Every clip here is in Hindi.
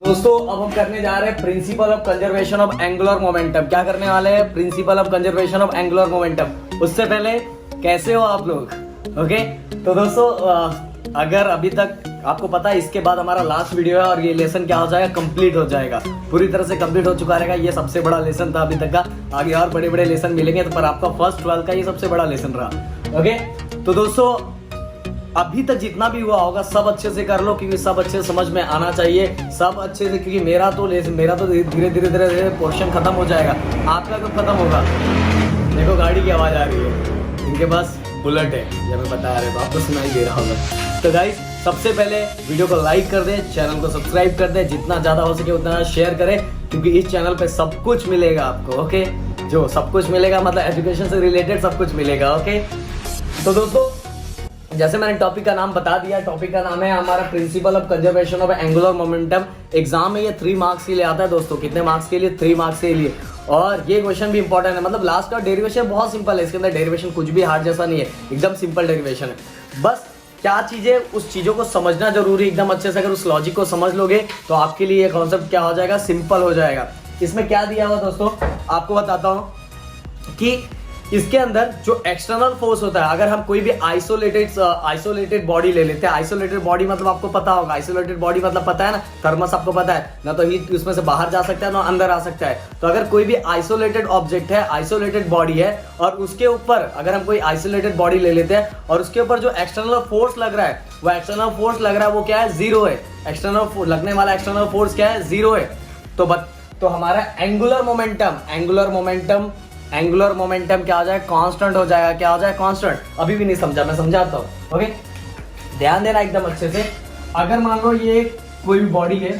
दोस्तों अब हम करने जा रहे हैं principle of conservation of angular momentum. क्या करने वाले हैं? Principle of conservation of angular momentum. उससे पहले कैसे हो आप लोग? ओके, तो दोस्तों अगर अभी तक आपको पता है इसके बाद हमारा लास्ट वीडियो है और ये लेसन क्या हो जाएगा, कंप्लीट हो जाएगा, पूरी तरह से कंप्लीट हो चुका रहेगा। ये सबसे बड़ा लेसन था अभी तक का, आगे और बड़े बड़े लेसन मिलेंगे, तो पर आपका फर्स्ट 12 का ये सबसे बड़ा लेसन रहा। ओके, तो दोस्तों अभी तक जितना भी हुआ होगा सब अच्छे से कर लो, क्योंकि सब अच्छे से समझ में आना चाहिए, सब अच्छे से, क्योंकि मेरा तो धीरे धीरे पोर्शन खत्म हो जाएगा। आपका कब खत्म होगा? देखो गाड़ी की आवाज आ रही है, इनके पास बुलेट है, ये मैं बता रहे, तो आपको सुनाई दे रहा होगा। तो गाइस सबसे पहले वीडियो को लाइक कर दें, चैनल को सब्सक्राइब कर दें, जितना ज्यादा हो सके उतना शेयर करें, क्योंकि इस चैनल पे सब कुछ मिलेगा आपको। ओके, जो सब कुछ मिलेगा मतलब एजुकेशन से रिलेटेड सब कुछ मिलेगा। ओके, तो दोस्तों जैसे मैंने टॉपिक का नाम बता दिया, टॉपिक का नाम है हमारा principle of conservation of angular momentum. Exam में ये 3 मार्क्स के लिए आता है दोस्तों। कितने मार्क्स के लिए? 3 मार्क्स के लिए। और ये क्वेश्चन भी इंपॉर्टेंट है, मतलब लास्ट का डेरिवेशन बहुत सिंपल है, इसके अंदर डेरिवेशन कुछ भी हार्ड जैसा नहीं है, एकदम सिंपल डेरिवेशन है। बस क्या चीजें, उस चीजों को समझना जरूरी एकदम अच्छे से। अगर उस लॉजिक को समझ लोगे तो आपके लिए ये कॉन्सेप्ट क्या हो जाएगा, सिंपल हो जाएगा। इसमें क्या दिया हुआ दोस्तों, आपको बताता हूं कि इसके अंदर जो एक्सटर्नल फोर्स होता है, अगर हम कोई भी आइसोलेटेड बॉडी ले लेते हैं, आइसोलेटेड बॉडी मतलब आपको पता होगा, आइसोलेटेड बॉडी मतलब पता है ना, थर्मस आपको पता है ना, तो हीट उसमें से बाहर जा सकता है ना अंदर आ सकता है। तो अगर कोई भी आइसोलेटेड ऑब्जेक्ट है, आइसोलेटेड बॉडी है, और उसके ऊपर अगर हम कोई आइसोलेटेड बॉडी ले लेते हैं और उसके ऊपर जो एक्सटर्नल फोर्स लग रहा है, वो एक्सटर्नल फोर्स लग रहा है वो क्या है? 0 है। एक्सटर्नल लगने वाला एक्सटर्नल फोर्स क्या है? 0 है। तो हमारा एंगुलर मोमेंटम क्या हो जाएगा? कांस्टेंट हो जाएगा। क्या हो जाएगा? कांस्टेंट। अभी भी नहीं समझा, मैं समझाता हूँ। ओके, ध्यान देना एकदम अच्छे से। अगर मान लो ये कोई भी बॉडी है,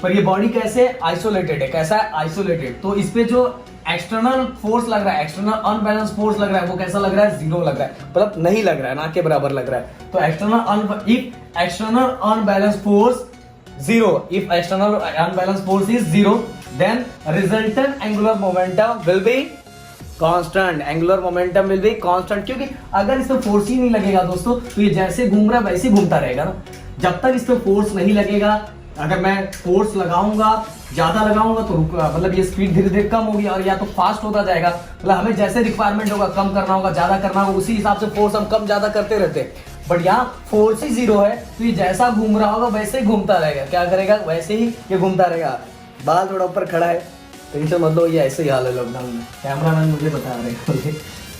पर ये बॉडी कैसे आइसोलेटेड है? कैसा है? आइसोलेटेड। तो इस पे जो एक्सटर्नल फोर्स लग रहा है, एक्सटर्नल अनबैलेंस फोर्स लग रहा है, वो कैसा लग रहा है? 0 लग रहा है, मतलब नहीं लग रहा है, ना के बराबर लग रहा है। तो external unbalance force 0, if external unbalanced force is 0, then resultant angular momentum will be constant. Angular momentum will be constant, क्योंकि अगर इसमें फोर्स ही नहीं लगेगा दोस्तों, तो ये जैसे घूम रहा है वैसे घूमता रहेगा ना। जब तक इसमें फोर्स नहीं लगेगा, अगर मैं फोर्स लगाऊंगा, ज्यादा लगाऊंगा, तो मतलब ये स्पीड धीरे धीरे कम होगी और या तो फास्ट होता जाएगा। मतलब हमें जैसे रिक्वायरमेंट होगा, कम करना होगा, ज्यादा करना होगा, उसी हिसाब से फोर्स हम कम ज्यादा करते रहते हैं। बट यहाँ फोर्स ही 0 है, तो ये जैसा घूम रहा होगा वैसे ही घूमता रहेगा। क्या करेगा? वैसे ही ये घूमता रहेगा। बाल थोड़ा ऊपर खड़ा है, टेंशन मत लो, ये ऐसे ही हाल है लॉकडाउन में। कैमरामैन मुझे बता रहे हैं।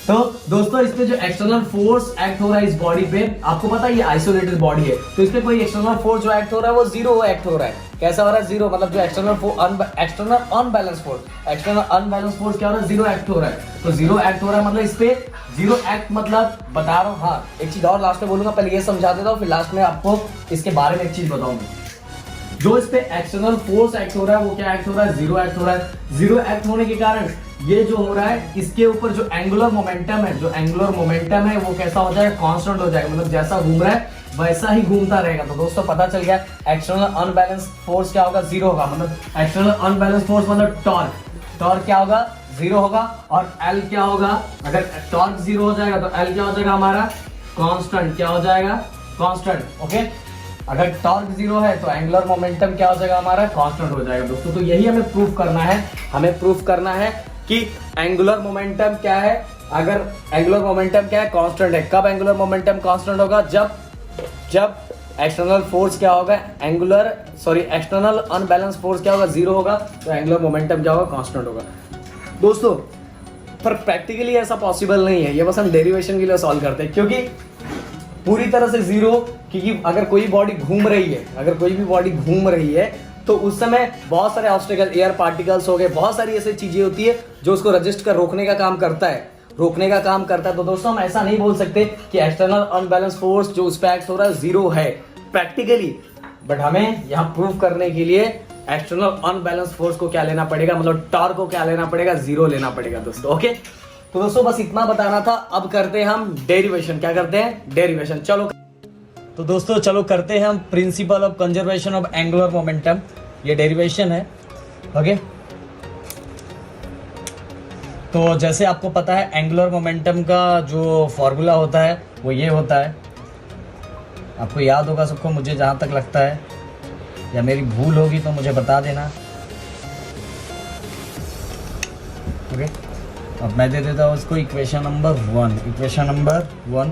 तो दोस्तों इस पे जो एक्सटर्नल फोर्स एक्ट हो रहा है इस बॉडी पे, आपको पता है ये आइसोलेटेड बॉडी है, तो इस पे कोई एक्सटर्नल फोर्स जो एक्ट हो रहा है वो 0 एक्ट हो रहा है। कैसा हो रहा है? 0, मतलब जो एक्सटर्नल अनबैलेंस फोर्स क्या हो रहा है? 0 एक्ट हो रहा है। तो 0 एक्ट हो रहा है मतलब इस पे 0 एक्ट मतलब बता रहा हूँ। हाँ, एक चीज और लास्ट में बोलूंगा, पहले ये समझा देता हूँ, फिर लास्ट में आपको इसके बारे में एक चीज बताऊंगा। जो इस पे एक्सटर्नल फोर्स एक्ट हो रहा है वो क्या एक्ट हो रहा है? 0 एक्ट हो रहा है। 0 एक्ट होने के कारण ये जो हो रहा है, इसके ऊपर जो एंगुलर मोमेंटम है, वो कैसा हो जाएगा? कांस्टेंट हो जाएगा, मतलब जैसा घूम रहा है वैसा ही घूमता रहेगा। तो दोस्तों पता चल गया एक्सटर्नल अनबैलेंस फोर्स क्या होगा? 0 होगा। मतलब एक्सटर्नल अनबैलेंस फोर्स मतलब टॉर्क क्या होगा? 0 होगा। और L क्या होगा? अगर टॉर्क 0 हो जाएगा तो L क्या हो जाएगा हमारा? कांस्टेंट। क्या हो जाएगा? कांस्टेंट। ओके, अगर टॉर्क 0 है तो एंगुलर मोमेंटम क्या हो जाएगा हमारा? कांस्टेंट हो जाएगा दोस्तों। तो यही हमें प्रूफ करना है कि एंगुलर मोमेंटम क्या है। अगर एंगुलर मोमेंटम क्या है? कांस्टेंट है। कब एंगुलर मोमेंटम कांस्टेंट होगा? जब एक्सटर्नल फोर्स क्या होगा? एक्सटर्नल अनबैलेंस फोर्स क्या होगा? 0 होगा। तो एंगुलर मोमेंटम क्या होगा? कांस्टेंट होगा दोस्तों। पर प्रैक्टिकली ऐसा पॉसिबल नहीं है, ये बस हम डेरिवेशन के लिए सॉल्व करते हैं, क्योंकि पूरी तरह से 0, क्योंकि अगर कोई बॉडी घूम रही है, तो उस समय बहुत सारे ऑब्स्टेकल, एयर पार्टिकल्स हो गए, बहुत सारी ऐसी चीजें होती है जो उसको रजिस्ट कर रोकने का काम करता है। तो दोस्तों हम ऐसा नहीं बोल सकते कि एक्सटर्नल अनबैलेंस फोर्स जो उस पर एक्ट हो रहा है 0 है प्रैक्टिकली। बट हमें यहाँ प्रूव करने के लिए एक्सटर्नल अनबैलेंस फोर्स को क्या लेना पड़ेगा, मतलब टॉर्क को क्या लेना पड़ेगा? 0 लेना पड़ेगा दोस्तों। ओके, तो दोस्तों बस इतना बताना था। अब करते हैं हम डेरिवेशन। क्या करते हैं? डेरिवेशन। चलो तो दोस्तों चलो करते हैं हम principle of conservation of angular momentum. ये डेरिवेशन है। ओके, तो जैसे आपको पता है एंगुलर मोमेंटम का जो फॉर्मूला होता है वो ये होता है, आपको याद होगा सबको, मुझे जहां तक लगता है या मेरी भूल होगी तो मुझे बता देना। ओके, अब मैं दे देता हूँ उसको equation number 1। Equation number 1,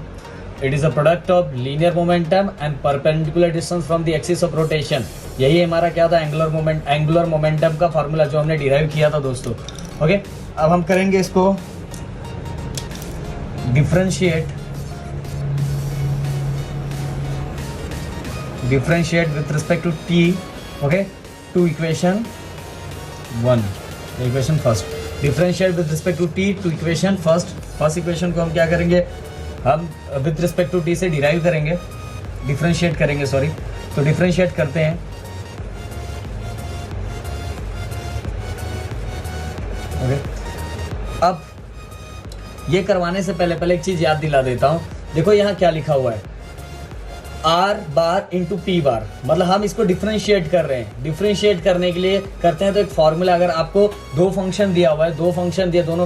it is a product of linear momentum and perpendicular distance from the axis of rotation. यही हमारा क्या था, एंगुलर मोमेंटम का फॉर्मूला जो हमने डिराइव किया था दोस्तों। ओके, अब हम करेंगे इसको differentiate with respect to t, okay, to equation 1, equation first. Differentiate with respect to t to equation first equation को हम क्या करेंगे, हम विथ रिस्पेक्ट टू t से डिराइव करेंगे, डिफरेंशिएट करेंगे, सॉरी। तो डिफरेंशिएट करते हैं। ओके, अब ये करवाने से पहले एक चीज याद दिला देता हूं। देखो यहाँ क्या लिखा हुआ है, r बार इंटू पी बार, मतलब हम इसको डिफरेंशिएट कर रहे हैं। डिफरेंशिएट करने के लिए करते हैं तो एक फॉर्मूला, अगर आपको दो फंक्शन दिया हुआ है, दोनों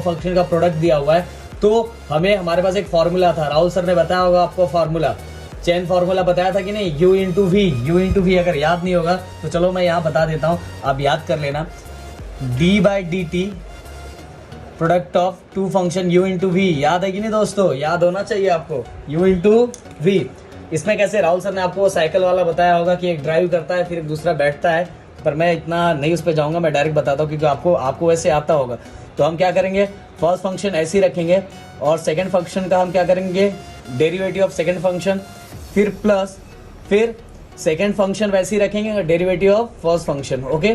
फंक्शन का प्रोडक्ट दिया हुआ है, तो हमारे पास एक फॉर्मूला था, राहुल सर ने बताया होगा आपको फॉर्मूला, चेन फॉर्मूला बताया था कि नहीं, u इंटू वी। अगर याद नहीं होगा तो चलो मैं यहाँ बता देता हूँ, आप याद कर लेना। d by D T product of two function u into V, याद है कि नहीं दोस्तों, याद होना चाहिए आपको, u इंटू वी। इसमें कैसे, राहुल सर ने आपको साइकिल वाला बताया होगा कि एक ड्राइव करता है फिर एक दूसरा बैठता है, पर मैं इतना नहीं उस पर जाऊंगा, मैं डायरेक्ट बताता हूँ क्योंकि आपको वैसे आता होगा। तो हम क्या करेंगे, फर्स्ट फंक्शन ऐसे ही रखेंगे और सेकंड फंक्शन का हम क्या करेंगे, डेरिवेटिव ऑफ सेकंड फंक्शन, फिर प्लस, फिर सेकंड फंक्शन वैसे ही रखेंगे, derivative of first function. Okay,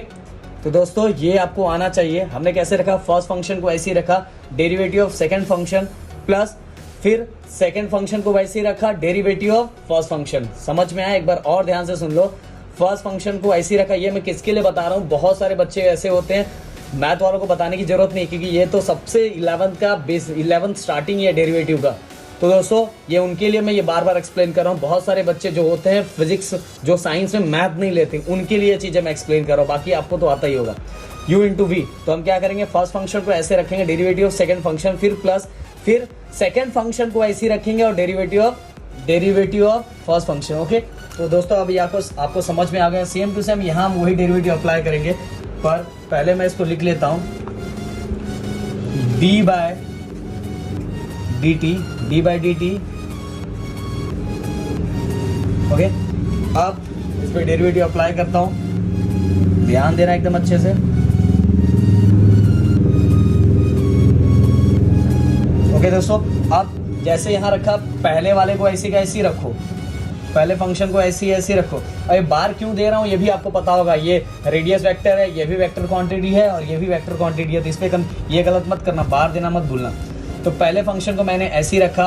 तो दोस्तों ये आपको आना चाहिए। हमने कैसे रखा, फर्स्ट फंक्शन को ऐसे ही रखा, derivative of second function, plus फिर सेकंड फंक्शन को वैसे ही रखा, डेरिवेटिव ऑफ फर्स्ट फंक्शन। समझ में आया, एक बार और ध्यान से सुन लो। फर्स्ट फंक्शन को ऐसे ही रखा, ये मैं किसके लिए बता रहा हूँ, बहुत सारे बच्चे ऐसे होते हैं, मैथ वालों को बताने की जरूरत नहीं, क्योंकि ये तो सबसे 11th स्टार्टिंग है डेरिवेटिव का। तो दोस्तों ये उनके लिए मैं ये बार बार एक्सप्लेन कर रहा हूँ। बहुत सारे बच्चे जो होते हैं फिजिक्स, जो साइंस में मैथ नहीं लेते, उनके लिए ये चीजें मैं एक्सप्लेन कर रहा हूँ, बाकी आपको तो आता ही होगा। u इंटू वी, तो हम क्या करेंगे, फर्स्ट फंक्शन को ऐसे रखेंगे, डेरिवेटिव ऑफ सेकंड फंक्शन, फिर प्लस, फिर सेकंड फंक्शन को ऐसे ही रखेंगे और derivative of first function. Okay, तो दोस्तों अभी आपको समझ में आ गया, सेम टू सेम यहाँ हम वही डेरिवेटिव अप्लाई करेंगे, पर पहले मैं इसको लिख लेता हूँ, D by D T. Okay, अब इस पर डेरिवेटिव अप्लाई करता हूँ, ध्यान देना एकदम अच्छे से। ओके दोस्तों, अब जैसे यहाँ रखा, पहले वाले को ऐसी का ऐसी रखो, पहले फंक्शन को ऐसी रखो। अरे बार क्यों दे रहा हूँ ये भी आपको पता होगा, ये रेडियस वेक्टर है, ये भी वेक्टर क्वांटिटी है और ये भी वेक्टर क्वांटिटी है, तो इस पे ये गलत मत करना, बार देना मत भूलना। तो पहले फंक्शन को मैंने ऐसे ही रखा,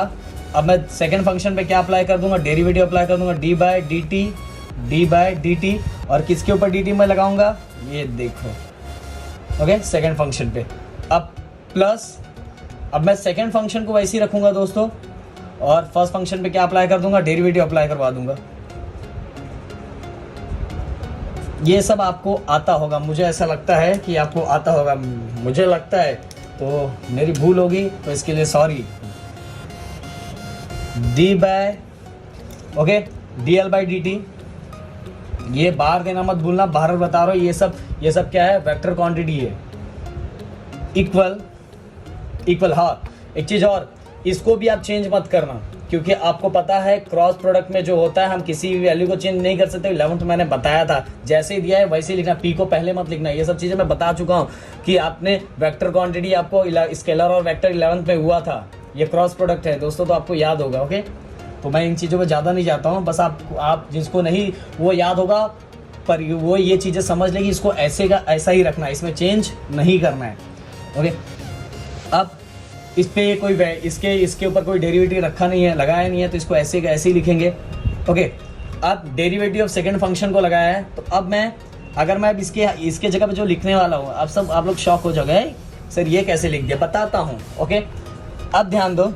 अब मैं सेकंड फंक्शन पे क्या अप्लाई कर दूंगा, डेरिवेटिव अप्लाई कर दूंगा, डी बाय डी टी, और किसके ऊपर डी टी मैं लगाऊंगा, ये देखो। ओके, सेकंड फंक्शन पे, अब प्लस, अब मैं सेकंड फंक्शन को वैसे ही रखूंगा दोस्तों, और फर्स्ट फंक्शन पे क्या अप्लाई कर दूंगा, डेरिवेटिव अप्लाई करवा दूंगा। ये सब आपको आता होगा, मुझे ऐसा लगता है कि आपको आता होगा, मुझे लगता है, तो मेरी भूल होगी तो इसके लिए sorry. D by, okay, D L by D T, ये बार देना मत भूलना, बार बता रहा हूँ, ये सब क्या है, वेक्टर क्वांटिटी है। इक्वल, हाँ एक चीज और, इसको भी आप चेंज मत करना, क्योंकि आपको पता है क्रॉस प्रोडक्ट में जो होता है हम किसी भी वैल्यू को चेंज नहीं कर सकते। 11th मैंने बताया था, जैसे ही दिया है वैसे ही लिखना, पी को पहले मत लिखना। ये सब चीजें मैं बता चुका हूँ कि आपने वेक्टर क्वांटिटी आपको स्केलर और वेक्टर 11th में हुआ था, ये क्रॉस प्रोडक्ट है दोस्तों, तो आपको याद होगा। ओके, तो मैं इन चीज़ों पर ज़्यादा नहीं जाता हूँ, बस आप जिसको नहीं वो याद होगा, पर वो ये चीज़ें समझ लेगी, इसको ऐसे का ऐसा ही रखना है, इसमें चेंज नहीं करना है। ओके, अब इस पे कोई इसके ऊपर कोई डेरिवेटिव रखा नहीं है, लगाया नहीं है, तो इसको ऐसे का ऐसे ही लिखेंगे। ओके, अब डेरिवेटिव ऑफ सेकंड फंक्शन को लगाया है, तो अब अगर मैं इसके जगह पे जो लिखने वाला हूँ, अब आप लोग शॉक हो जाओगे, सर ये कैसे लिख दिया, बताता हूँ। ओके, अब ध्यान दो,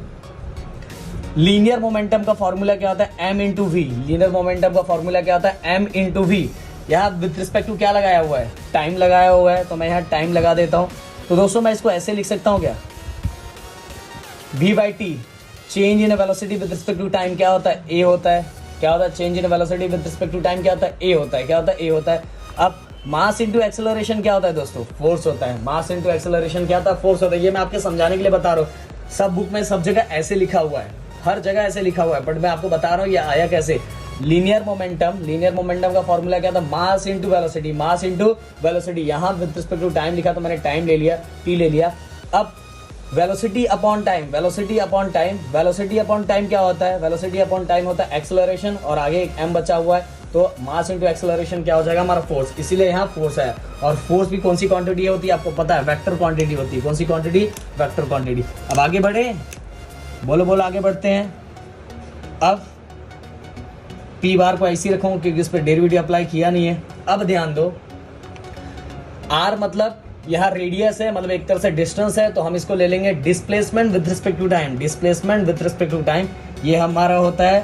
लीनियर मोमेंटम का फॉर्मूला क्या होता है, m into V. Linear momentum का फॉर्मूला क्या होता है, m इंटू वी। यहाँ विद रिस्पेक्ट टू क्या लगाया हुआ है, टाइम लगाया हुआ है, तो मैं यहाँ टाइम लगा देता हूँ। तो दोस्तों मैं इसको ऐसे लिख सकता हूँ क्या, v by T, change in velocity with respect to time क्या होता है, a होता है। क्या होता है, change in velocity with respect to time क्या होता है, a होता है। क्या होता है, a होता है। अब मास इंटू एक्सेलरेशन क्या होता है दोस्तों? फोर्स होता है। मास इंटू एक्सेलरेशन क्या होता है? फोर्स होता है। ये मैं आपके समझाने के लिए बता रहा हूँ। सब बुक में सब जगह ऐसे लिखा हुआ है, हर जगह ऐसे लिखा हुआ है, बट मैं आपको बता रहा हूँ ये आया कैसे। लीनियर मोमेंटम का फॉर्मूला क्या था? मास into velocity, mass into velocity. यहाँ विद रिस्पेक्ट टू टाइम लिखा तो मैंने टाइम ले लिया, टी ले लिया। अब velocity upon time, velocity upon time, velocity upon time क्या होता है? वेलोसिटी अपॉन टाइम होता है एक्सेलरेशन, और आगे एक m बचा हुआ है, तो मास इंटू एक्सेलरेशन क्या हो जाएगा? हमारा फोर्स। इसीलिए यहाँ फोर्स है। और फोर्स भी कौन सी क्वांटिटी होती है आपको पता है? वेक्टर क्वांटिटी होती है। कौन सी क्वांटिटी? Vector quantity. अब आगे बढ़े, बोलो आगे बढ़ते हैं। अब पी बार को ऐसे ही रखूंगा क्योंकि इस पर डेरिवेटिव अप्लाई किया नहीं है। अब ध्यान दो, आर मतलब यहाँ रेडियस है, मतलब एक तरह से डिस्टेंस है, तो हम इसको ले लेंगे displacement with respect to time. Displacement with respect to time ये हमारा होता है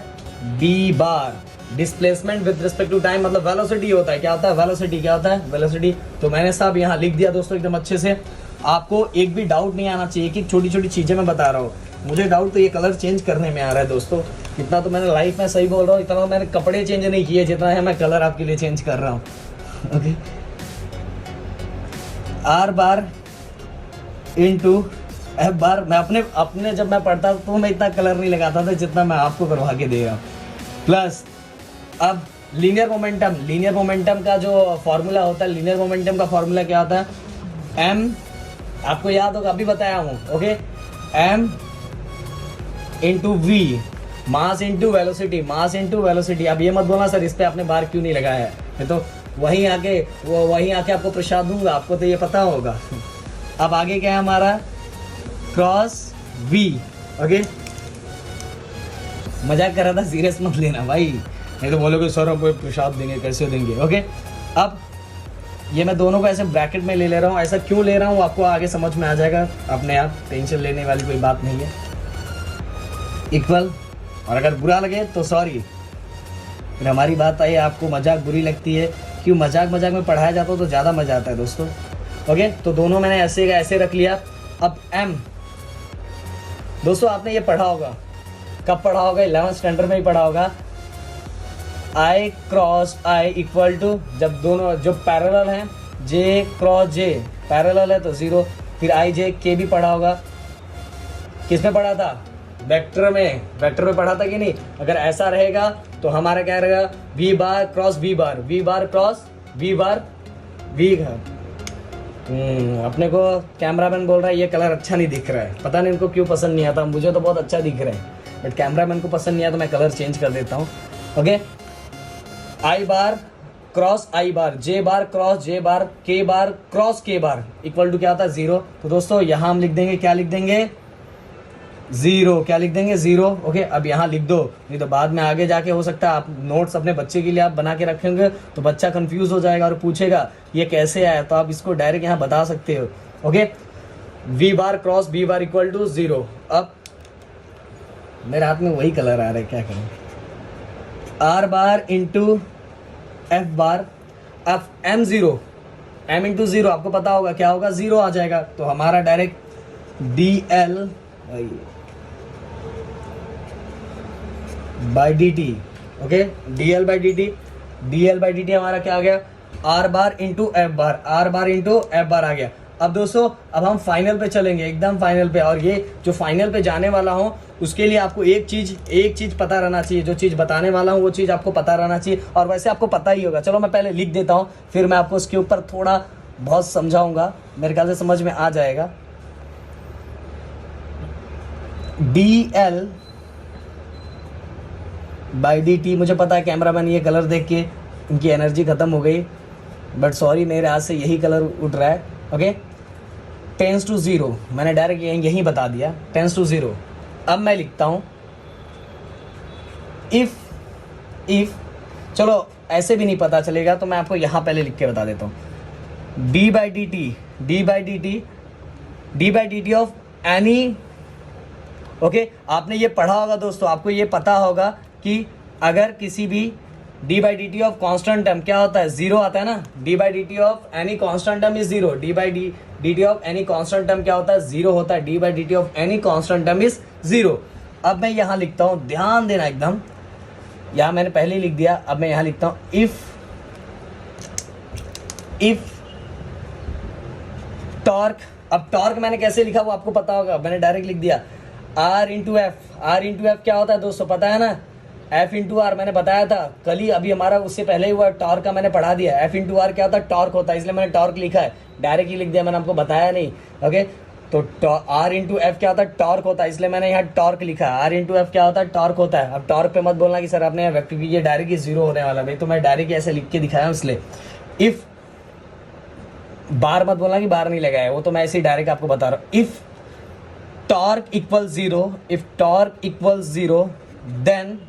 B bar. Displacement with respect to time मतलब वेलोसिटी होता है। क्या होता है? वेलोसिटी। क्या होता है? वेलोसिटी। तो मैंने साहब यहाँ लिख दिया दोस्तों एकदम अच्छे से। आपको एक भी डाउट नहीं आना चाहिए कि छोटी छोटी चीजें मैं बता रहा हूँ। मुझे डाउट तो ये कलर चेंज करने में आ रहा है दोस्तों। इतना तो मैंने लाइफ में सही बोल रहा हूँ, इतना मैंने कपड़े चेंज नहीं किए जितना है मैं कलर आपके लिए चेंज कर रहा हूँ। Okay, are bar into F बार। मैं अपने जब मैं पढ़ता तो मैं इतना कलर नहीं लगाता था जितना मैं आपको करवा के दे रहा हूँ। प्लस अब लीनियर मोमेंटम का जो फॉर्मूला होता है, लीनियर मोमेंटम का फॉर्मूला क्या होता है? एम, आपको याद होगा, अभी बताया हूँ। Okay, M into V, mass into velocity, mass into velocity. अब ये मत बोलना सर इस पे आपने बार क्यों नहीं लगाया है, मैं तो वहीं आके आपको प्रसाद दूंगा, आपको तो ये पता होगा। अब आगे क्या है हमारा? Cross we. ओके, मजाक कर रहा था, सीरियस मत लेना भाई, नहीं तो बोलोगे सर हम प्रसाद देंगे, कैसे देंगे। ओके, अब ये मैं दोनों को ऐसे ब्रैकेट में ले रहा हूँ। ऐसा क्यों ले रहा हूँ आपको आगे समझ में आ जाएगा अपने आप, टेंशन लेने वाली कोई बात नहीं है। इक्वल, और अगर बुरा लगे तो सॉरी। फिर हमारी बात आई आपको मजाक बुरी लगती है, क्यों? मजाक में पढ़ाया जाता हो तो ज़्यादा मजा आता है दोस्तों। ओके, तो दोनों मैंने ऐसे रख लिया। अब एम, दोस्तों आपने ये पढ़ा होगा, कब पढ़ा होगा? 11th स्टैंडर्ड में ही पढ़ा होगा। आई क्रॉस आई इक्वल टू, जब दोनों जो पैरेलल हैं, जे क्रॉस जे पैरेलल है तो 0। फिर आई जे के भी पढ़ा होगा। किस में पढ़ा था? वेक्टर में पढ़ा था कि नहीं? अगर ऐसा रहेगा तो हमारा क्या रहेगा? V bar cross V bar, V bar cross V bar, V घर। अपने को कैमरामैन बोल रहा है ये कलर अच्छा नहीं दिख रहा है, पता नहीं इनको क्यों पसंद नहीं आता। मुझे तो बहुत अच्छा दिख रहा है, बट कैमरामैन को पसंद नहीं आता, तो मैं कलर चेंज कर देता हूँ। ओके, आई बार क्रॉस आई बार, जे बार क्रॉस जे बार, के बार क्रॉस के बार इक्वल टू क्या होता है? 0। तो दोस्तों यहाँ हम लिख देंगे, क्या लिख देंगे? 0। क्या लिख देंगे? 0। ओके, अब यहाँ लिख दो, नहीं तो बाद में आगे जाके हो सकता है आप नोट्स अपने बच्चे के लिए आप बना के रखेंगे तो बच्चा कंफ्यूज हो जाएगा और पूछेगा ये कैसे आया, तो आप इसको डायरेक्ट यहाँ बता सकते हो। Okay, V bar cross V bar equal to 0। अब मेरे हाथ में वही कलर आ रहा है, क्या करूँ? आर बार इंटू एफ बार। अब एम 0, एम इंटू 0 आपको पता होगा क्या होगा? 0 आ जाएगा। तो हमारा direct D L by D T. Okay, D L by D T, D L by D T हमारा क्या आ गया? R bar into F bar, R bar into F bar आ गया। अब दोस्तों अब हम फाइनल पे चलेंगे, एकदम फाइनल पे, और ये जो फाइनल पे जाने वाला हूँ उसके लिए आपको एक चीज पता रहना चाहिए। जो चीज़ बताने वाला हूँ वो चीज़ आपको पता रहना चाहिए, और वैसे आपको पता ही होगा। चलो मैं पहले लिख देता हूँ, फिर मैं आपको उसके ऊपर थोड़ा बहुत समझाऊंगा, मेरे ख्याल से समझ में आ जाएगा। D L by D T, मुझे पता है कैमरामैन ये कलर देख के इनकी एनर्जी खत्म हो गई, बट सॉरी मेरे हाथ से यही कलर उठ रहा है। ओके, टेंस टू 0, मैंने डायरेक्ट यही बता दिया, टेंस टू 0। अब मैं लिखता हूँ इफ चलो ऐसे भी नहीं पता चलेगा तो मैं आपको यहाँ पहले लिख के बता देता हूँ। D by D T, D by D T, D by D T of any. Okay, आपने ये पढ़ा होगा दोस्तों, आपको ये पता होगा कि अगर किसी भी D by D T of constant term क्या होता है? 0 आता है ना। D by D T of any constant term is 0, D by D T of any constant term क्या होता है? 0 होता है। D by D T of any constant term is 0। अब मैं यहाँ लिखता हूँ, ध्यान देना एकदम, यहाँ मैंने पहले लिख दिया, अब मैं यहाँ लिखता हूँ इफ टॉर्क, अब टॉर्क मैंने कैसे लिखा वो आपको पता होगा, मैंने डायरेक्ट लिख दिया R into F. R into F क्या होता है दोस्तों, पता है ना, एफ इंटू आर मैंने बताया था कल ही, अभी हमारा उससे पहले ही हुआ टॉर्क का मैंने पढ़ा दिया। एफ इंटू आर क्या होता है, टॉर्क होता है, इसलिए मैंने टॉर्क लिखा है, डायरेक्ट ही लिख दिया, मैंने आपको बताया नहीं। ओके, तो आर इंटू एफ क्या होता है, टॉर्क होता है, इसलिए मैंने यहाँ टॉर्क लिखा है। आर इंटू एफ क्या होता है, टॉर्क होता है। अब टॉर्क पे मत बोलना कि सर आपने वेक्टर की ये डायरेक्ट ही जीरो होने वाला, भाई तो मैं डायरेक्ट ऐसे लिख के दिखाया हूँ, इसलिए इफ बार मत बोलना कि बार नहीं लगाया, वो तो मैं ऐसे ही डायरेक्ट आपको बता रहा हूँ। If torque equal zero, if torque equal zero then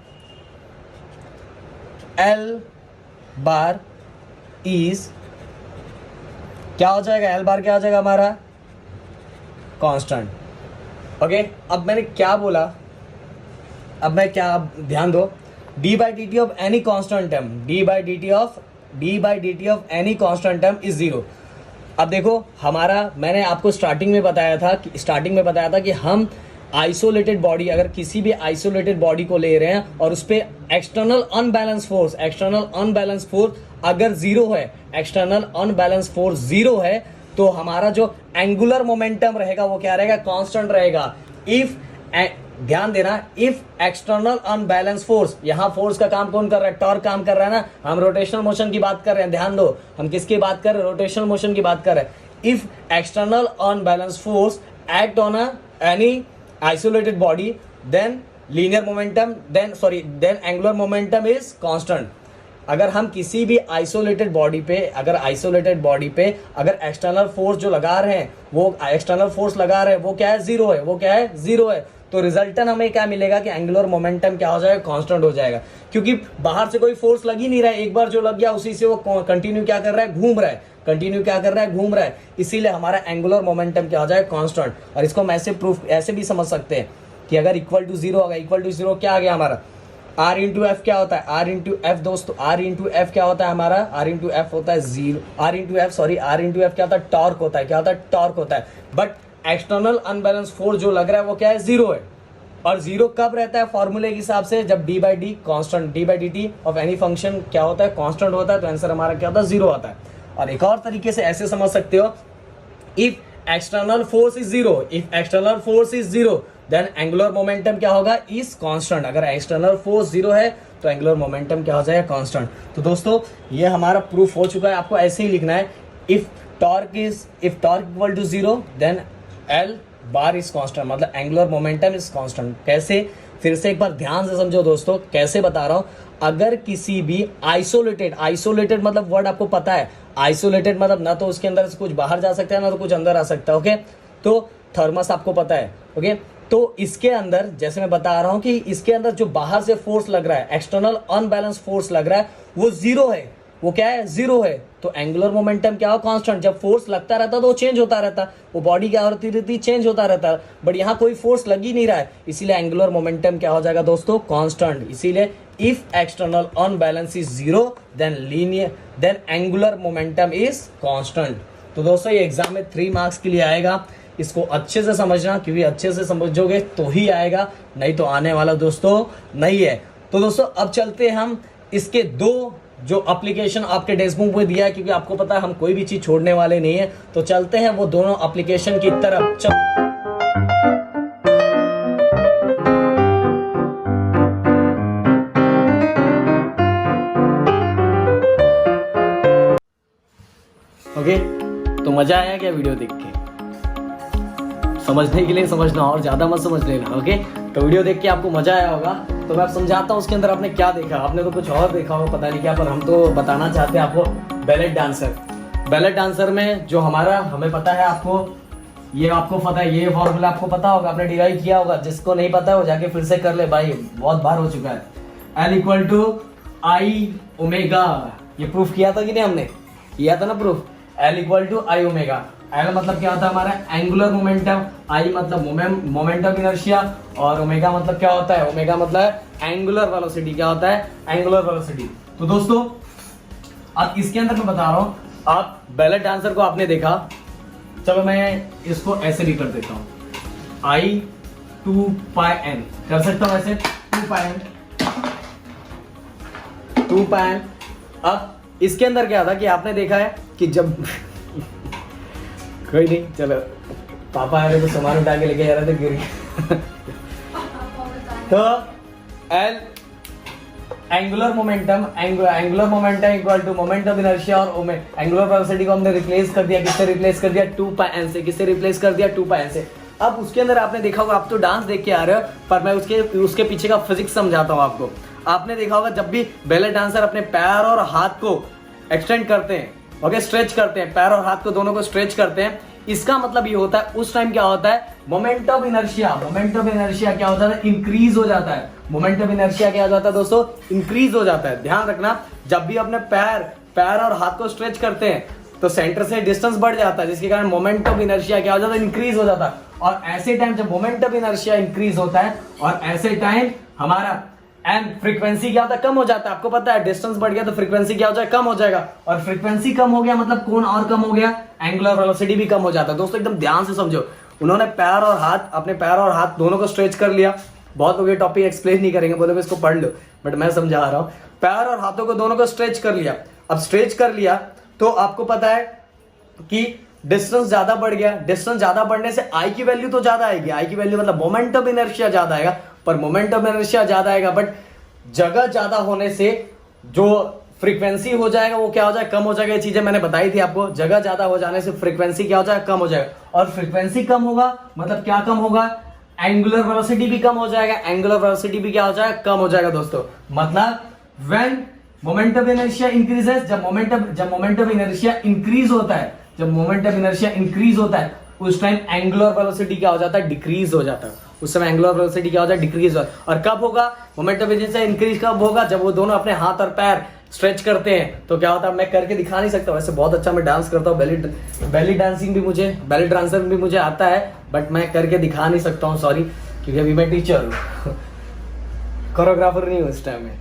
L bar is क्या हो जाएगा, एल बार क्या हो जाएगा हमारा, कांस्टेंट। ओके, अब मैंने क्या बोला, अब मैं क्या, ध्यान दो, D by D T of any constant term, D by D T of any constant term is zero. अब देखो हमारा, मैंने आपको स्टार्टिंग में बताया था कि हम आइसोलेटेड बॉडी, अगर किसी भी आइसोलेटेड बॉडी को ले रहे हैं और उस पर एक्सटर्नल अनबैलेंस फोर्स अगर जीरो है, एक्सटर्नल अनबैलेंस फोर्स जीरो है, तो हमारा जो एंगुलर मोमेंटम रहेगा वो क्या रहेगा, कांस्टेंट रहेगा। इफ, ध्यान देना, इफ एक्सटर्नल अनबैलेंस फोर्स, यहां फोर्स का काम कौन कर रहा है, टॉर्क काम कर रहा है ना, हम रोटेशनल मोशन की बात कर रहे हैं, ध्यान दो, हम किसकी बात कर रहे हैं, रोटेशनल मोशन की बात कर रहे हैं। If external unbalance force act on any isolated body then linear momentum, then angular momentum is constant. अगर हम किसी भी आइसोलेटेड बॉडी पे अगर एक्सटर्नल फोर्स जो लगा रहे हैं, वो एक्सटर्नल फोर्स लगा रहे हैं, वो क्या है, जीरो है, तो रिजल्टन हमें क्या मिलेगा कि एंगुलर मोमेंटम क्या हो जाएगा, कांस्टेंट हो जाएगा, क्योंकि बाहर से कोई फोर्स लग ही नहीं रहा है, एक बार जो लग गया उसी से वो कंटिन्यू क्या कर रहा है, घूम रहा है, इसीलिए हमारा एंगुलर मोमेंटम क्या हो जाएगा, कांस्टेंट। और इसको हम ऐसे भी समझ सकते हैं कि अगर इक्वल टू जीरो होगा, इक्वल टू जीरो क्या आ गया हमारा, आर इंटू एफ क्या होता है, आर इंटू एफ दोस्तों, आर इंटू एफ क्या होता है हमारा, आर इंटू एफ होता है जीरो, आर इंटू एफ क्या होता है, टॉर्क होता है, बट एक्सटर्नल अनबैलेंस फोर्स जो लग रहा है वो क्या है, जीरो है। और जीरो कब रहता है फॉर्मूले के हिसाब से, जब D by D constant, D by D T of any function क्या होता है, कांस्टेंट होता है, तो आंसर हमारा क्या होता है, जीरो आता है। और एक और तरीके से ऐसे समझ सकते हो, if external force is zero then angular momentum क्या होगा, इज कांस्टेंट। अगर एक्सटर्नल फोर्स जीरो है तो एंगुलर मोमेंटम क्या हो जाएगा, कांस्टेंट। तो दोस्तों ये हमारा प्रूफ हो चुका है, आपको ऐसे ही लिखना है, if torque equal to zero then L bar is constant, मतलब एंगुलर मोमेंटम इज कांस्टेंट। कैसे, फिर से एक बार ध्यान से समझो दोस्तों, कैसे बता रहा हूं, अगर किसी भी आइसोलेटेड मतलब वर्ड आपको पता है, आइसोलेटेड मतलब ना तो उसके अंदर से कुछ बाहर जा सकता है ना तो कुछ अंदर आ सकता है। ओके, तो थर्मस आपको पता है। ओके, तो इसके अंदर जैसे मैं बता रहा हूं कि इसके अंदर जो बाहर से फोर्स लग रहा है, एक्सटर्नल अनबैलेंस फोर्स लग रहा है, वो जीरो है, वो क्या है, जीरो है, तो एंगुलर मोमेंटम क्या हो, कांस्टेंट। जब फोर्स लगता रहता तो वो चेंज होता रहता, वो बॉडी क्या होती रहती, चेंज होता रहता, बट यहाँ कोई फोर्स लग ही नहीं रहा है, इसीलिए एंगुलर मोमेंटम क्या हो जाएगा दोस्तों, कांस्टेंट। इसीलिए if external unbalance is zero then angular momentum is constant. तो दोस्तों ये एग्जाम में 3 मार्क्स के लिए आएगा, इसको अच्छे से समझना, क्योंकि अच्छे से समझोगे तो ही आएगा, नहीं तो आने वाला दोस्तों नहीं है। तो दोस्तों अब चलते हैं हम इसके 2 जो एप्लीकेशन आपके टेक्स्टबुक में दिया है, क्योंकि आपको पता है हम कोई भी चीज छोड़ने वाले नहीं है, तो चलते हैं वो दोनों एप्लीकेशन की तरफ। ओके, तो मजा आया क्या वीडियो देख के? समझने के लिए समझना और ज्यादा मत समझ लेना। ओके, तो वीडियो देख के आपको मजा आया होगा, तो मैं समझाता हूँ उसके अंदर आपने क्या देखा। आपने तो कुछ और देखा होगा, पता नहीं क्या, पर हम तो बताना चाहते हैं आपको बैलेट डांसर में जो हमारा, हमें पता है, आपको ये आपको पता है, ये फॉर्मूला आपको पता होगा, आपने डिराइव किया होगा, जिसको नहीं पता है वो जाके फिर से कर ले भाई, बहुत बार हो चुका है। L equal to I omega, ये प्रूफ किया था कि नहीं, हमने किया था ना proof, L equal to I omega. L मतलब क्या होता है हमारा, एंगुलर मोमेंटम, I मतलब मोमेंटम इनर्शिया, और ओमेगा मतलब क्या होता है, ओमेगा मतलब एंगुलर वेलोसिटी। क्या होता है, एंगुलर वेलोसिटी। तो दोस्तों अब इसके अंदर मैं बता रहा हूं, आप बैलेट डांसर को आपने देखा, चलो मैं इसको ऐसे भी कर देता हूं, I 2πn कर सकता हूं ऐसे, 2πn। अब इसके अंदर क्या था कि आपने देखा है कि जब कोई नहीं, चलो पापा आ रहे तो सामान उठा के लेके जा रहे थे, गिर गया। तो angular momentum equal to moment of inertia और एंगुलर वेलोसिटी को हमने रिप्लेस कर दिया, किससे रिप्लेस कर दिया, 2πn से। किससे रिप्लेस कर दिया, 2πn से। अब उसके अंदर आपने देखा होगा, आप तो डांस देख के आ रहे हो, पर मैं उसके पीछे का फिजिक्स समझाता हूँ आपको। आपने देखा होगा जब भी बैले डांसर अपने पैर और हाथ को एक्सटेंड करते हैं, ओके, स्ट्रेच करते हैं, पैर और हाथ को दोनों को स्ट्रेच करते हैं, इसका मतलब ये होता है उस टाइम क्या होता है, मोमेंट ऑफ इनर्शिया क्या होता है, इंक्रीज हो जाता है। मोमेंट ऑफ इनर्शिया क्या हो जाता है दोस्तों, इंक्रीज हो जाता है। ध्यान रखना, जब भी अपने पैर और हाथ को स्ट्रेच करते हैं तो सेंटर से डिस्टेंस बढ़ जाता है, जिसके कारण मोमेंट ऑफ इनर्शिया क्या हो जाता है, इंक्रीज हो जाता है। और ऐसे टाइम जब मोमेंट ऑफ इनर्शिया इंक्रीज होता है और ऐसे टाइम हमारा एंड फ्रीक्वेंसी क्या होता है, कम हो जाता है। आपको पता है डिस्टेंस बढ़ गया तो फ्रीक्वेंसी क्या हो जाएगा, कम हो जाएगा। और फ्रीक्वेंसी कम हो गया मतलब कोण और कम हो गया, एंगुलर वेलोसिटी भी कम हो जाता है। दोस्तों एकदम ध्यान से समझो, उन्होंने अपने पैर और हाथ दोनों को स्ट्रेच कर लिया। बहुत लोग ये टॉपिक एक्सप्लेन नहीं करेंगे, बोले इसको पढ़ लो, बट मैं समझा रहा हूँ। पैर और हाथों को दोनों को स्ट्रेच कर लिया। अब स्ट्रेच कर लिया तो आपको पता है कि डिस्टेंस ज्यादा बढ़ गया। डिस्टेंस ज्यादा बढ़ने से आई की वैल्यू तो ज्यादा आएगी, आई की वैल्यू मतलब मोमेंट ऑफ इनर्शिया ज्यादा आएगा, पर मोमेंट ऑफ इनर्शिया ज्यादा आएगा, बट जगह ज्यादा होने से जो फ्रीक्वेंसी हो जाएगा वो क्या हो जाएगा, कम हो जाएगा। ये चीजें मैंने बताई थी आपको, जगह ज्यादा हो जाने से फ्रीक्वेंसी क्या हो जाएगा, कम हो जाएगा। और फ्रीक्वेंसी कम होगा मतलब क्या कम होगा, एंगुलर वेलोसिटी भी कम हो जाएगा। एंगुलर वेलोसिटी भी क्या हो जाएगा, कम हो जाएगा दोस्तों। मतलब when moment of inertia increases, जब मोमेंट ऑफ इनर्शिया इंक्रीज होता है, जब मोमेंट ऑफ इनर्शिया इंक्रीज होता है उस टाइम एंगुलर वेलोसिटी क्या हो जाता है, डिक्रीज हो जाता है। उस समय एंगुलर वेलोसिटी क्या हो जाता है, डिक्रीज हो। और कब होगा मोमेंट ऑफ इनर्शिया इंक्रीज, कब होगा, जब वो दोनों अपने हाथ और पैर स्ट्रेच करते हैं। तो क्या होता है, मैं करके दिखा नहीं सकता, वैसे बहुत अच्छा मैं डांस करता हूँ, बेली डांसिंग भी मुझे, बेली डांसर भी मुझे आता है, बट मैं करके दिखा नहीं सकता हूँ, सॉरी, क्योंकि अभी मैं टीचर हूँ, कोरियोग्राफर नहीं हूँ इस टाइम में।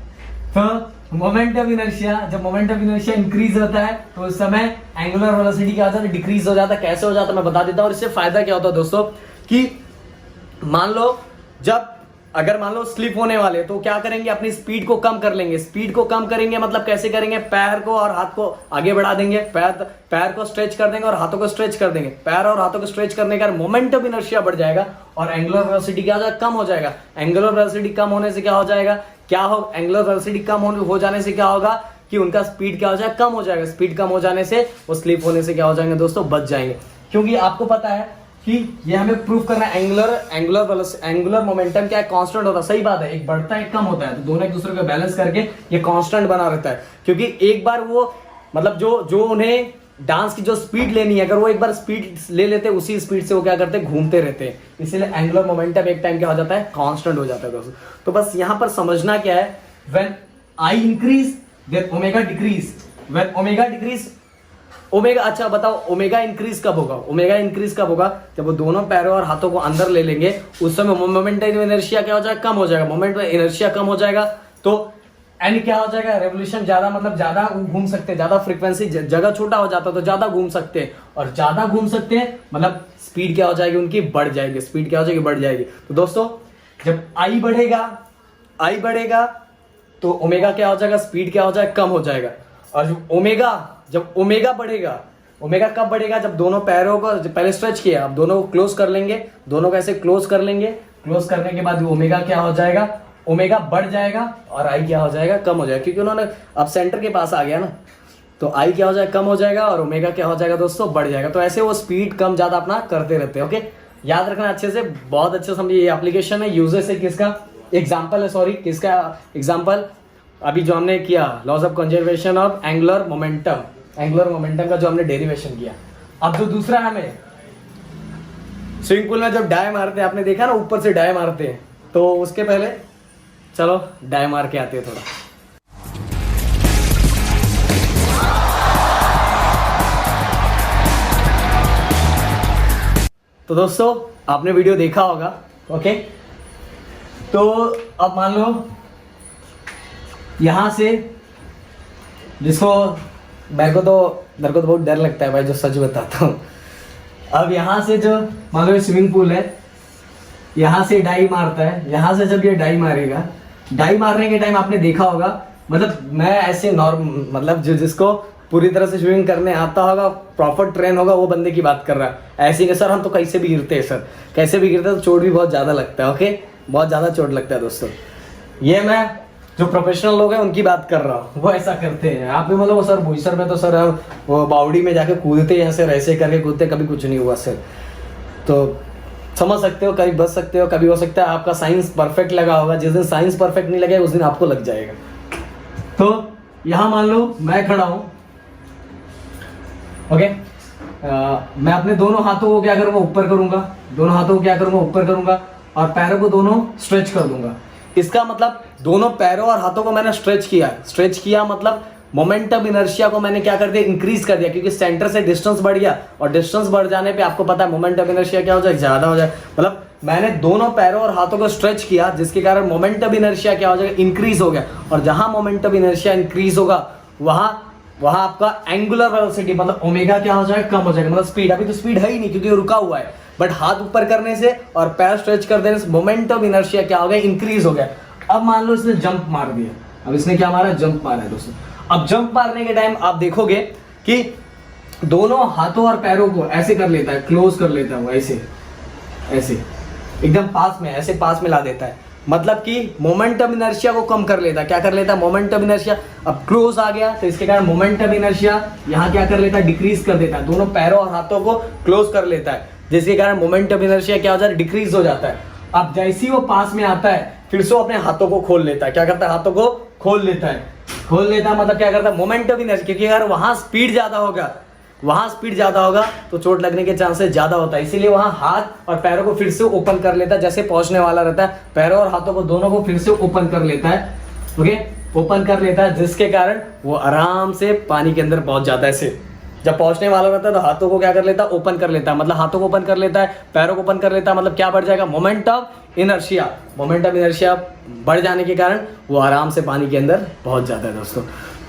तो मोमेंट ऑफ इनर्शिया, जब मोमेंट ऑफ इनर्शिया इंक्रीज होता है तो उस समय एंगुलर वेलोसिटी क्या होता है, डिक्रीज हो जाता है। कैसे हो जाता है मैं बता देता हूँ। और इससे फायदा क्या होता है दोस्तों कि मान लो अगर मान लो स्लिप होने वाले तो क्या करेंगे, अपनी स्पीड को कम कर लेंगे। स्पीड को कम करेंगे मतलब कैसे करेंगे, पैर को और हाथ को आगे बढ़ा देंगे, पैर को स्ट्रेच कर देंगे और हाथों को स्ट्रेच कर देंगे। पैर और हाथों को स्ट्रेच करने का मोमेंट ऑफ इनर्शिया बढ़ जाएगा और एंगुलर वेलोसिटी क्या हो जाएगा, कम हो जाएगा। एंगुलर वेलोसिटी कम होने से क्या हो जाएगा, एंगुलर वेलोसिटी कम हो जाने से क्या होगा कि उनका स्पीड क्या हो जाएगा, कम हो जाएगा। स्पीड कम हो जाने से वो स्लिप होने से क्या हो जाएंगे दोस्तों, बच जाएंगे। क्योंकि आपको पता है कि ये हमें प्रूव करना है, एंगुलर मोमेंटम क्या है, कांस्टेंट होता है। सही बात है, एक बढ़ता है एक कम होता है, तो दोनों एक दूसरे को बैलेंस करके ये कांस्टेंट बना रहता है। क्योंकि एक बार वो मतलब जो उन्हें डांस की जो स्पीड लेनी है, अगर वो एक बार स्पीड ले लेते हैं, उसी स्पीड से वो क्या करते हैं, घूमते रहते हैं। इसीलिए एंगुलर मोमेंटम एक टाइम क्या हो जाता है, कांस्टेंट हो जाता है दोस्तों। तो बस यहाँ पर समझना क्या है, when I increase then omega decrease, when omega decrease, omega, अच्छा बताओ ओमेगा इंक्रीज कब होगा, ओमेगा इंक्रीज कब होगा, जब वो दोनों पैरों और हाथों को अंदर ले लेंगे, उस समय मोमेंट ऑफ इनर्शिया क्या हो जाएगा, कम हो जाएगा। मोमेंट ऑफ इनर्शिया कम हो जाएगा तो एन क्या हो जाएगा, रेवोल्यूशन ज्यादा, मतलब ज्यादा घूम सकते हैं, ज्यादा फ्रीक्वेंसी, जगह छोटा हो जाता है तो ज्यादा घूम सकते हैं, और ज्यादा घूम सकते हैं मतलब स्पीड क्या हो जाएगी उनकी, बढ़ जाएगी। स्पीड क्या हो जाएगी, बढ़ जाएगी। तो दोस्तों जब आई बढ़ेगा तो ओमेगा क्या हो जाएगा, स्पीड क्या हो जाएगा, कम हो जाएगा। और जब ओमेगा बढ़ेगा, ओमेगा कब बढ़ेगा, जब दोनों पैरों को पहले स्ट्रेच किया, अब दोनों को क्लोज कर लेंगे, दोनों को ऐसे क्लोज कर लेंगे। क्लोज करने के बाद ओमेगा क्या हो जाएगा, ओमेगा बढ़ जाएगा और आई क्या हो जाएगा, कम हो जाएगा। क्योंकि उन्होंने अब सेंटर के पास आ गया ना, तो आई क्या हो जाएगा, कम हो जाएगा, और ओमेगा क्या हो जाएगा दोस्तों, बढ़ जाएगा। तो ऐसे वो स्पीड कम ज्यादा अपना करते रहते हैं। ओके, याद रखना अच्छे से, बहुत अच्छे समझिए। ये एप्लीकेशन है, यूजर्स है, किसका एग्जाम्पल है, सॉरी किसका एग्जाम्पल, अभी जो हमने किया laws of conservation of angular momentum का जो हमने डेरिवेशन किया। अब जो दूसरा हमें स्विमिंग पूल में जब डाई मारते हैं, आपने देखा ना ऊपर से डाई मारते हैं, तो उसके पहले चलो डाई मार के आते हैं थोड़ा। तो दोस्तों आपने वीडियो देखा होगा, ओके। तो अब मान लो यहां से, जिसको मेरे को तो बहुत डर लगता है भाई, जो सच बताता हूँ। अब यहाँ से जो मान लो स्विमिंग पूल है, यहाँ से डाई मारता है, यहाँ से जब ये डाई मारेगा, डाई मारने के टाइम आपने देखा होगा, मतलब मैं ऐसे नॉर्मल, मतलब जिसको पूरी तरह से स्विमिंग करने आता होगा, प्रॉपर ट्रेन होगा, वो बंदे की बात कर रहा है। ऐसे ही सर हम तो कैसे भी गिरते हैं सर, कैसे भी गिरते हैं तो चोट भी बहुत ज़्यादा लगता है। ओके, बहुत ज़्यादा चोट लगता है दोस्तों। ये मैं जो प्रोफेशनल लोग हैं उनकी बात कर रहा हूँ, वो ऐसा करते हैं। आप भी बोलो सर बोईसर में तो सर हम वो बावड़ी में जाके कूदते हैं सर, ऐसे करके कूदते, कभी कुछ नहीं हुआ सर। तो समझ सकते हो, कभी बच सकते हो, कभी हो सकता है आपका साइंस परफेक्ट लगा होगा, जिस दिन साइंस परफेक्ट नहीं लगेगा उस दिन आपको लग जाएगा। तो यहाँ मान लो मैं खड़ा हूँ, ओके, मैं अपने दोनों हाथों को क्या करूँगा, ऊपर करूँगा, दोनों हाथों को क्या करूँगा, ऊपर करूँगा, और पैरों को दोनों स्ट्रेच कर दूंगा। इसका मतलब दोनों पैरों और हाथों को मैंने स्ट्रेच किया मतलब मोमेंटम इनर्शिया को मैंने क्या कर दिया, इंक्रीज कर दिया, क्योंकि सेंटर से डिस्टेंस बढ़ गया, और डिस्टेंस बढ़ जाने पे आपको पता है मोमेंटम इनर्शिया क्या हो जाए, ज़्यादा हो जाए। मतलब मैंने दोनों पैरों और हाथों को स्ट्रेच किया, जिसके कारण मोमेंटम इनर्शिया क्या हो जाएगा, इंक्रीज हो गया। और जहां मोमेंटम इनर्शिया इंक्रीज होगा वहां आपका एंगुलर वेलोसिटी मतलब ओमेगा क्या हो जाएगा, कम हो जाएगा। मतलब स्पीड, अभी तो स्पीड है ही नहीं क्योंकि रुका हुआ है, बट हाथ ऊपर करने से और पैर स्ट्रेच कर देने से मोमेंटम इनर्शिया क्या हो गया, इंक्रीज हो गया। अब मान लो इसने जंप मार दिया, अब इसने क्या मारा, जंप मारा है दोस्तों। अब जंप मारने के टाइम आप देखोगे कि दोनों हाथों और पैरों को ऐसे कर लेता है, क्लोज कर लेता है, वो ऐसे ऐसे एकदम पास में, ऐसे पास में ला देता है। मतलब कि मोमेंटम इनर्शिया को कम कर लेता है। क्या कर लेता है, मोमेंटम इनर्शिया। अब क्लोज आ गया तो इसके कारण मोमेंटम इनर्शिया यहाँ क्या कर लेता है, डिक्रीज कर देता है। दोनों पैरों और हाथों को क्लोज कर लेता है, जिसके कारण मोमेंटम इनर्शिया क्या हो जाता है, डिक्रीज हो जाता है। अब जैसे ही वो पास में आता है फिर से वो अपने हाथों को खोल लेता है। क्या करता है, हाथों को खोल लेता है। मतलब क्या करता है, मोमेंटम इनर्शिया, क्योंकि अगर वहां स्पीड ज्यादा होगा तो चोट लगने के चांसेस ज्यादा होता है, इसीलिए वहां हाथ और पैरों को फिर से ओपन कर लेता है। जैसे पहुंचने वाला रहता है, पैरों और हाथों को दोनों को फिर से ओपन कर लेता है। ओके, ओपन कर लेता है, जिसके कारण वो आराम से पानी के अंदर पहुंच जाता है। ऐसे जब पहुंचने वाला रहता है तो हाथों को क्या कर लेता है, ओपन कर लेता है। मतलब हाथों को ओपन कर लेता है, पैरों को ओपन कर लेता है, मतलब क्या बढ़ जाएगा, मोमेंटम इनर्शिया बढ़ जाने के कारण वो आराम से पानी के अंदर पहुंच जाता है दोस्तों।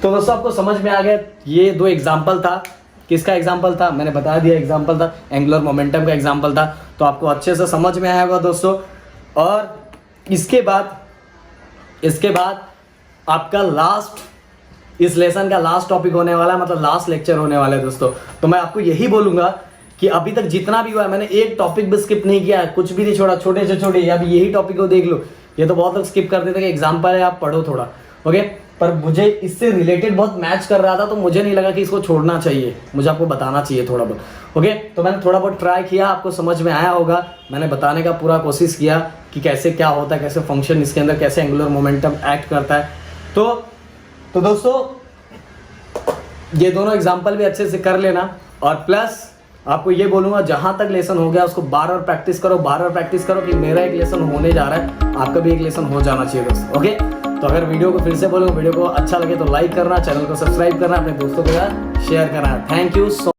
तो दोस्तों आपको समझ में आ गया, ये दो एग्जाम्पल था। किसका एग्जाम्पल था, मैंने बता दिया, एग्जाम्पल था एंगुलर मोमेंटम का एग्जाम्पल था। तो आपको अच्छे से समझ में आया होगा दोस्तों। और इसके बाद आपका इस लेसन का लास्ट टॉपिक होने वाला है, मतलब लास्ट लेक्चर होने वाला है दोस्तों। तो मैं आपको यही बोलूंगा कि अभी तक जितना भी हुआ है, मैंने एक टॉपिक भी स्किप नहीं किया है, कुछ भी नहीं छोड़ा, छोटे से छोटे। अभी यही टॉपिक को देख लो, ये तो बहुत लोग स्किप कर देते कि एग्जाम्पल है, आप पढ़ो थोड़ा, ओके। पर मुझे इससे रिलेटेड बहुत मैच कर रहा था, तो मुझे नहीं लगा कि इसको छोड़ना चाहिए, मुझे आपको बताना चाहिए थोड़ा बहुत, ओके। तो मैंने थोड़ा बहुत ट्राई किया, आपको समझ में आया होगा। मैंने बताने का पूरा कोशिश किया कि कैसे क्या होता है, कैसे फंक्शन इसके अंदर, कैसे एंगुलर मोमेंटम एक्ट करता है। तो दोस्तों ये दोनों एग्जाम्पल भी अच्छे से कर लेना। और प्लस आपको ये बोलूँगा, जहाँ तक लेसन हो गया उसको बार बार प्रैक्टिस करो कि मेरा एक लेसन होने जा रहा है, आपका भी एक लेसन हो जाना चाहिए दोस्तों, ओके। तो अगर वीडियो को फिर से बोलूँ, वीडियो को अच्छा लगे तो लाइक करना, चैनल को सब्सक्राइब करना, अपने दोस्तों के साथ शेयर करना। Thank you so